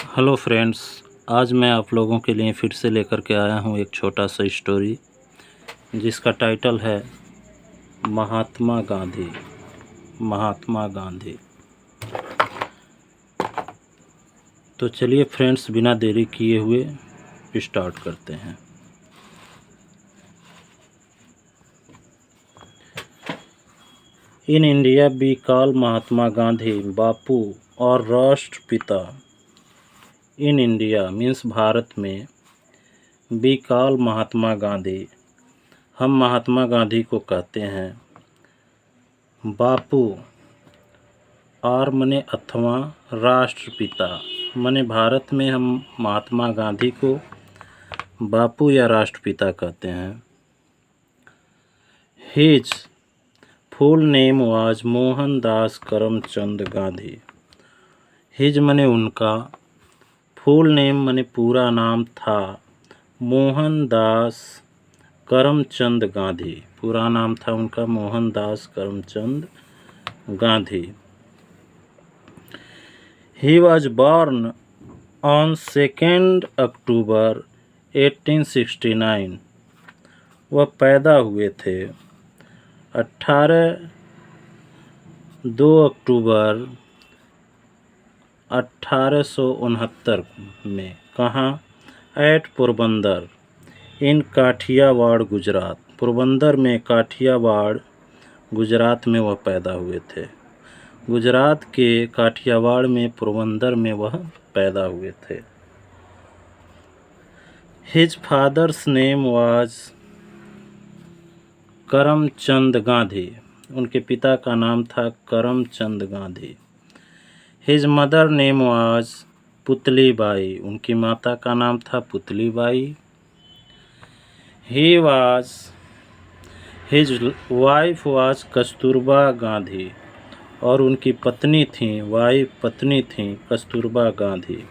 Hello friends, आज मैं आप लोगों के लिए फिर से लेकर के आया हूँ एक छोटा सा स्टोरी जिसका टाइटल है महात्मा गांधी। महात्मा गांधी। तो चलिए फ्रेंड्स, बिना देरी किए हुए स्टार्ट करते हैं। In India we call Mahatma Gandhi बापू और राष्ट्रपिता। इन इंडिया मीन्स भारत में, वी कॉल महात्मा गांधी, हम महात्मा गांधी को कहते हैं बापू, और मने अथवा राष्ट्रपिता मने भारत में हम महात्मा गांधी को बापू या राष्ट्रपिता कहते हैं। His full name was Mohandas Karamchand Gandhi. His मने उनका, फुल नेम मने पूरा नाम था मोहनदास करमचंद गांधी। पूरा नाम था उनका Mohandas Karamchand Gandhi. He was born on 2nd October 1869। वह पैदा हुए थे 2 अक्टूबर 1869 में। कहाँ? एट पोरबंदर इन काठियावाड़ गुजरात। पोरबंदर में काठियावाड़ गुजरात में वह पैदा हुए थे। गुजरात के काठियावाड़ में पोरबंदर में वह पैदा हुए थे। His father's name was Karamchand Gandhi. उनके पिता का नाम था Karamchand Gandhi. His mother name was Putli Bai. उनकी माता का नाम था Putli Bai. His wife was Kasturba Gandhi. और उनकी पत्नी थी Kasturba Gandhi.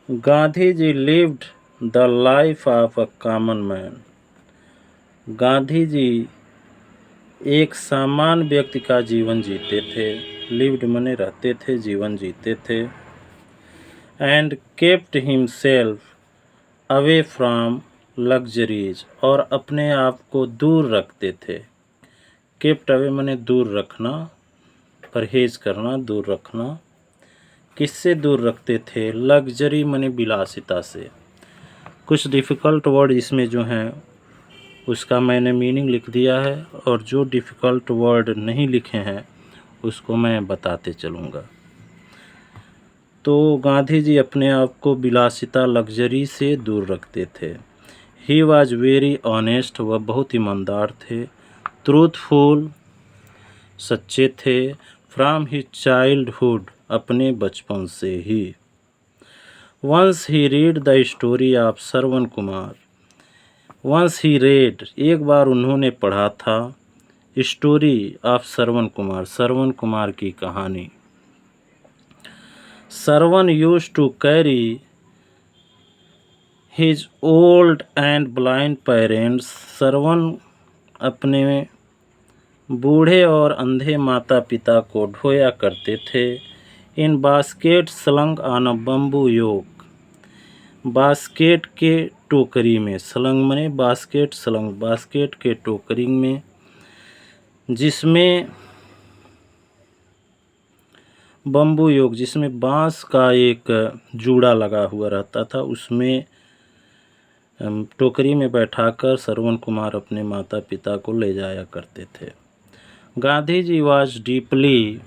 Gandhi ji lived the life of a common man. Gandhi ji एक सामान्य व्यक्ति का जीवन जीते थे। लिव्ड मने रहते थे, जीवन जीते थे। And kept himself away from luxuries. और अपने आप को दूर रखते थे। केप्ट अवे मने दूर रखना, परहेज करना, दूर रखना। किससे दूर रखते थे? लग्जरी मने विलासिता से। कुछ डिफ़िकल्ट वर्ड इसमें जो हैं उसका मैंने मीनिंग लिख दिया है, और जो डिफ़िकल्ट वर्ड नहीं लिखे हैं उसको मैं बताते चलूँगा। तो गांधी जी अपने आप को विलासिता, लग्जरी से दूर रखते थे। He was very honest. वह बहुत ईमानदार थे। ट्रूथफुल, सच्चे थे। फ्रॉम हिज चाइल्डहुड, अपने बचपन से ही। Once he read the story of Shravan Kumar. Once he read, एक बार उन्होंने पढ़ा था स्टोरी ऑफ श्रवण कुमार, श्रवण कुमार की कहानी। Shravan used to carry his old and blind parents. Shravan अपने बूढ़े और अंधे माता पिता को ढोया करते थे। In basket slung on a bamboo yoke. Basket के टोकरी में, स्लंग मने बास्केट, स्लंग बास्केट के टोकरी में, जिसमें बम्बू योग, जिसमें बांस का एक जूड़ा लगा हुआ रहता था, उसमें टोकरी में बैठाकर श्रवण कुमार अपने माता पिता को ले जाया करते थे। Gandhi ji was deeply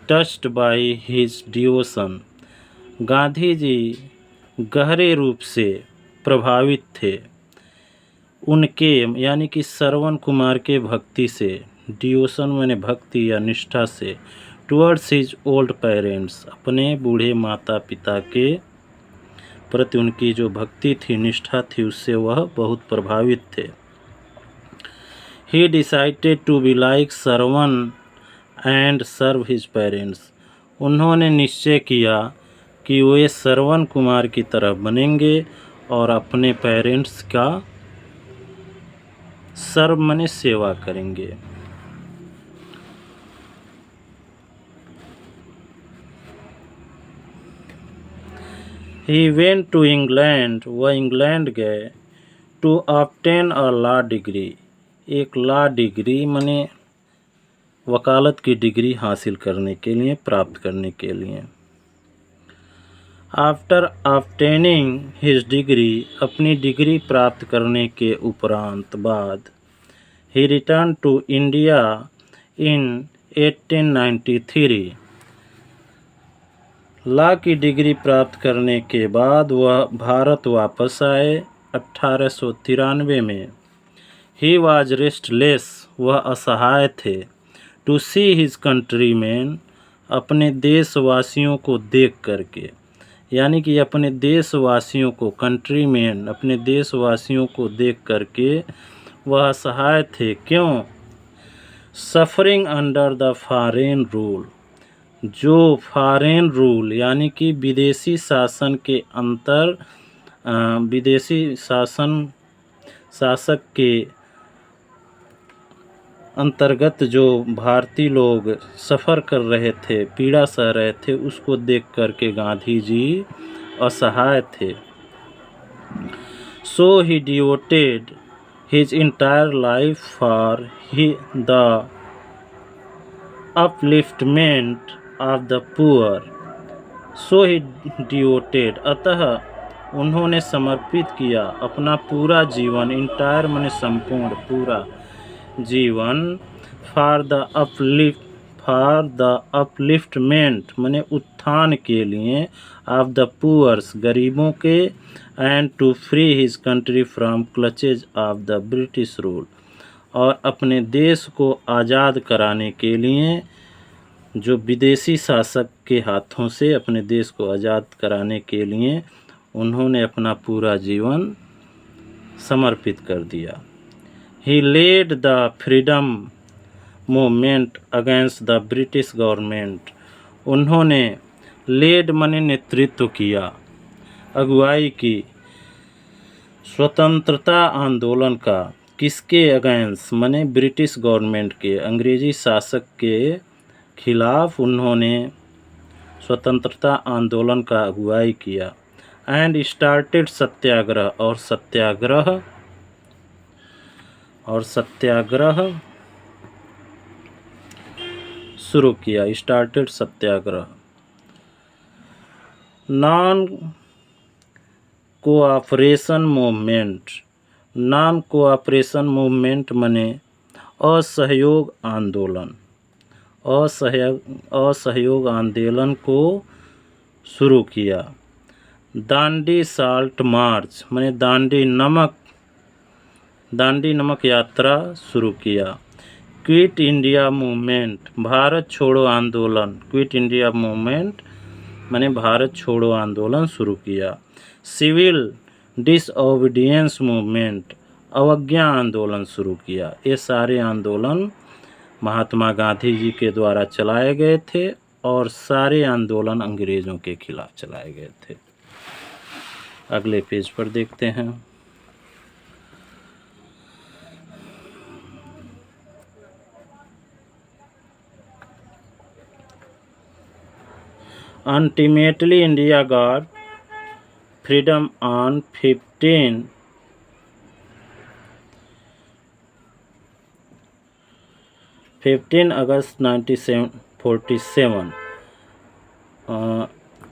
touched by his devotion. Gandhi ji गहरे रूप से प्रभावित थे उनके, यानी कि श्रवण कुमार के भक्ति से। डिवोशन माने भक्ति या निष्ठा से। टुवर्ड्स हिज ओल्ड पेरेंट्स, अपने बूढ़े माता पिता के प्रति उनकी जो भक्ति थी, निष्ठा थी, उससे वह बहुत प्रभावित थे। He decided to be like Shravan and serve his parents. उन्होंने निश्चय किया कि वे श्रवण कुमार की तरह बनेंगे और अपने पेरेंट्स का सर्व माने सेवा करेंगे। ही वेंट टू इंग्लैंड, वह इंग्लैंड गए, to obtain a law degree, एक लॉ डिग्री माने वकालत की डिग्री हासिल करने के लिए, प्राप्त करने के लिए। आफ्टर ऑब्टेनिंग हिज डिग्री, अपनी डिग्री प्राप्त करने के उपरांत बाद, he return to India in 1893, law की डिग्री प्राप्त करने के बाद वह भारत वापस आए 1893 में। ही वाज रेस्टलेस, वह असहाय थे, टू सी हिज कंट्रीमैन, अपने देशवासियों को देख करके, यानी कि अपने देशवासियों को, कंट्रीमैन अपने देशवासियों को देख करके वह असहाय थे। क्यों? Suffering under the foreign rule, जो फॉरेन रूल यानी कि विदेशी शासन के विदेशी शासक के अंतर्गत जो भारतीय लोग सफ़र कर रहे थे, पीड़ा सह रहे थे, उसको देख कर के गांधी जी असहाय थे। So he devoted his entire life for the upliftment of the poor. So he devoted, अतः उन्होंने समर्पित किया अपना पूरा जीवन, इंटायर माने संपूर्ण, पूरा जीवन, फॉर द अपलिफ्टमेंट माने उत्थान के लिए, ऑफ द पुअर्स गरीबों के, and to free his country from clutches of the British rule, और अपने देश को आज़ाद कराने के लिए, जो विदेशी शासक के हाथों से अपने देश को आज़ाद कराने के लिए उन्होंने अपना पूरा जीवन समर्पित कर दिया। He led the freedom movement against the British government, उन्होंने लेड माने नेतृत्व किया, अगुवाई की, स्वतंत्रता आंदोलन का, किसके अगेंस्ट माने ब्रिटिश गवर्नमेंट के, अंग्रेजी शासक के खिलाफ उन्होंने स्वतंत्रता आंदोलन का अगुवाई किया। एंड स्टार्टेड सत्याग्रह, और सत्याग्रह शुरू किया, started satyagraha. Non cooperation movement, non cooperation movement माने असहयोग आंदोलन, असहयोग आंदोलन को शुरू किया। दांडी साल्ट मार्च माने दांडी नमक यात्रा शुरू किया। क्विट इंडिया मूवमेंट, भारत छोड़ो आंदोलन, क्विट इंडिया मूवमेंट माने भारत छोड़ो आंदोलन शुरू किया। सिविल डिसओबीडियंस मूवमेंट, अवज्ञा आंदोलन शुरू किया। ये सारे आंदोलन महात्मा गांधी जी के द्वारा चलाए गए थे और सारे आंदोलन अंग्रेज़ों के खिलाफ चलाए गए थे। अगले पेज पर देखते हैं। Ultimately, India got freedom on 15 अगस्त 1947।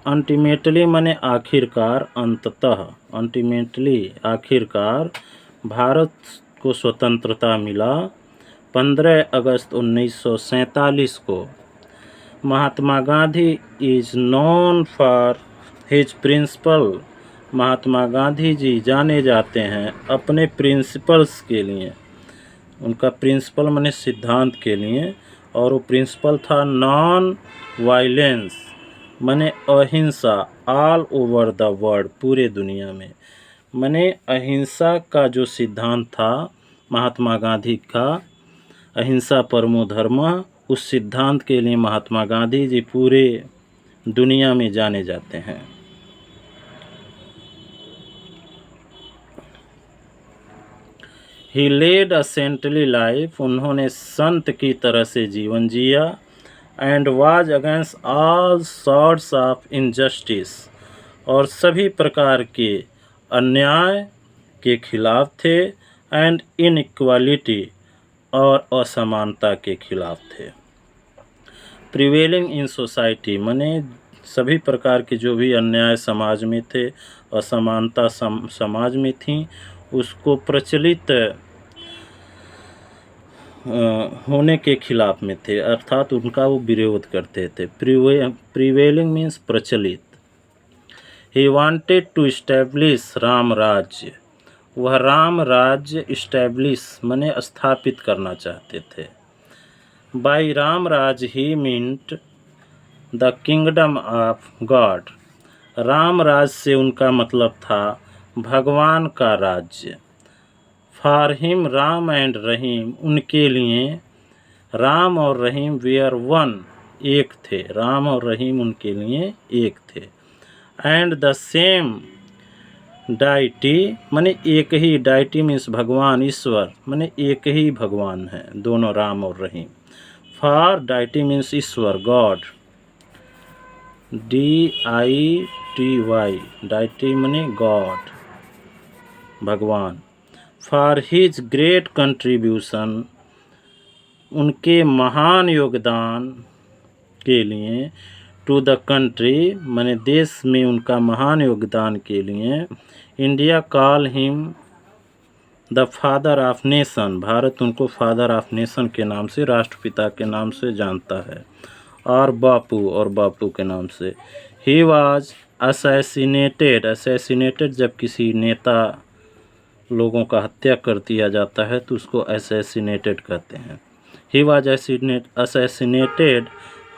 अल्टीमेटली माने आखिरकार, अंततः, अल्टीमेटली आखिरकार भारत को स्वतंत्रता मिला 15 अगस्त 1947 को। Mahatma Gandhi is known for his principle, Mahatma Gandhi ji जाने जाते हैं अपने प्रिंसिपल्स के लिए, उनका प्रिंसिपल माने सिद्धांत के लिए, और वो प्रिंसिपल था नॉन वायलेंस माने अहिंसा, ऑल ओवर द वर्ल्ड, पूरे दुनिया में, माने अहिंसा का जो सिद्धांत था महात्मा गांधी का, अहिंसा परमो धर्मः, उस सिद्धांत के लिए महात्मा गांधी जी पूरे दुनिया में जाने जाते हैं। He led a saintly life, उन्होंने संत की तरह से जीवन जिया। And was against all sorts of injustice, और सभी प्रकार के अन्याय के खिलाफ थे। एंड इनइक्वालिटी, और असमानता के खिलाफ थे। प्रिवेलिंग इन सोसाइटी, माने सभी प्रकार के जो भी अन्याय समाज में थे, असमानता समाज में थी, उसको प्रचलित होने के खिलाफ में थे, अर्थात उनका वो विरोध करते थे। प्रिवेलिंग मीन्स प्रचलित। He wanted to establish Ram Rajya, वह राम राज्य इस्टेब्लिश माने स्थापित करना चाहते थे। By Ram Raj he meant the kingdom of God, Ram Raj से उनका मतलब था भगवान का राज्य। For him Ram and Rahim, उनके लिए राम और रहीम वेयर वन, एक थे। राम और रहीम उनके लिए एक थे। एंड द सेम डाइटी, माने एक ही, डाइटी मीन्स भगवान ईश्वर, माने एक ही भगवान है दोनों, राम और रहीम। फॉर डाइटी मीन्स ईश्वर, गॉड, DITY, डाइटी माने गॉड, भगवान। फॉर हिज ग्रेट कंट्रीब्यूशन, उनके महान योगदान के लिए। टू द कंट्री, माने देश में उनका महान योगदान के लिए। India call him the father of nation, Bharat उनको फादर ऑफ नेशन के नाम से, राष्ट्रपिता के नाम से जानता है। और बापू के नाम से। ही वाज असैसिनेटेड, असैसिनेटेड जब किसी नेता लोगों का हत्या कर दिया जाता है तो उसको असैसिनेटेड कहते हैं। ही वाज असैसिनेटेड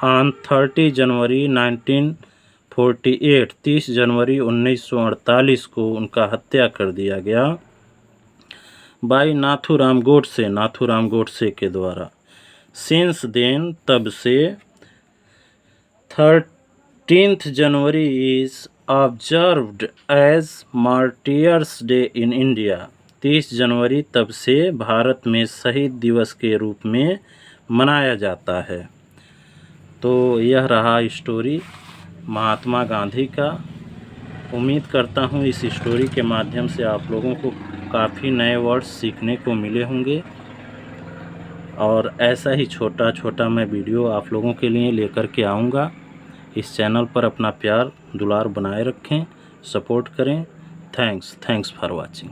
ऑन 30 जनवरी 1948, 30 जनवरी 1948 को उनका हत्या कर दिया गया। बाई नाथूराम गोडसे, नाथूराम गोडसे के द्वारा। सिंस देन, तब से। 13th January is observed as martyrs day in India, 30 जनवरी तब से भारत में शहीद दिवस के रूप में मनाया जाता है। तो यह रहा स्टोरी महात्मा गांधी का। उम्मीद करता हूँ इस स्टोरी के माध्यम से आप लोगों को काफ़ी नए वर्ड्स सीखने को मिले होंगे, और ऐसा ही छोटा छोटा मैं वीडियो आप लोगों के लिए लेकर के आऊँगा। इस चैनल पर अपना प्यार दुलार बनाए रखें, सपोर्ट करें। Thanks for watching.